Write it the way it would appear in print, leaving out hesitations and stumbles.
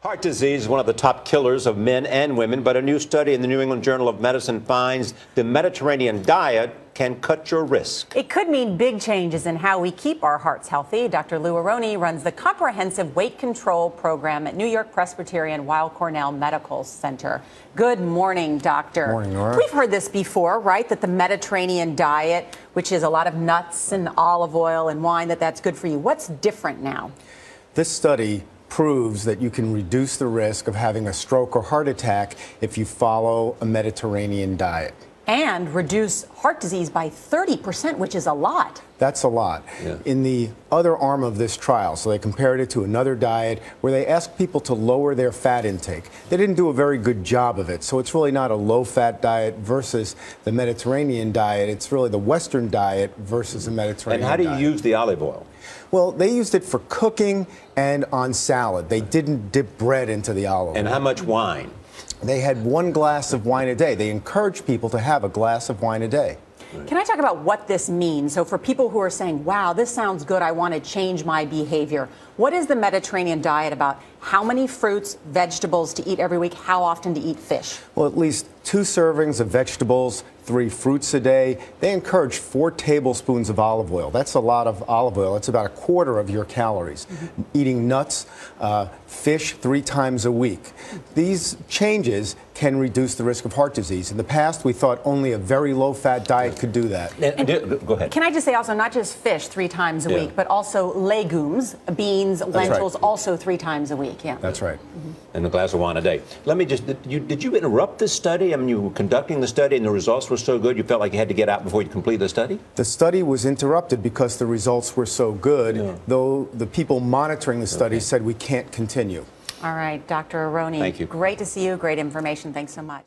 Heart disease is one of the top killers of men and women, but a new study in the New England Journal of Medicine finds the Mediterranean diet can cut your risk. It could mean big changes in how we keep our hearts healthy. Dr. Aronne runs the comprehensive weight control program at New York Presbyterian Weill Cornell Medical Center. Good morning, doctor. Morning, Nora. We've heard this before, right? That the Mediterranean diet, which is a lot of nuts and olive oil and wine, that's good for you. What's different now? This study proves that you can reduce the risk of having a stroke or heart attack if you follow a Mediterranean diet. And reduce heart disease by 30%, which is a lot. That's a lot. Yeah. In the other arm of this trial, so they compared it to another diet where they asked people to lower their fat intake. They didn't do a very good job of it, so it's really not a low-fat diet versus the Mediterranean diet. It's really the Western diet versus the Mediterranean diet. And how do you use the olive oil? Well, they used it for cooking and on salad. They didn't dip bread into the olive oil. And how much wine? They had 1 glass of wine a day. They encouraged people to have a glass of wine a day. Can I talk about what this means? So for people who are saying, wow, this sounds good, I want to change my behavior. What is the Mediterranean diet about? How many fruits, vegetables to eat every week? How often to eat fish? Well, at least 2 servings of vegetables, 3 fruits a day. They encourage 4 tablespoons of olive oil. That's a lot of olive oil. It's about 1/4 of your calories. Eating nuts, fish 3 times a week. These changes can reduce the risk of heart disease. In the past, we thought only a very low-fat diet could do that. Go ahead. Can I just say also, not just fish 3 times a week, but also legumes, beans, lentils, right. also 3 times a week. Yeah, That's right. And a glass of wine a day. Let me just, did you interrupt this study? I mean, you were conducting the study and the results were so good, you felt like you had to get out before you complete the study? The study was interrupted because the results were so good, though the people monitoring the study said we can't continue. All right, Dr. Aronne. Thank you. Great to see you. Great information. Thanks so much.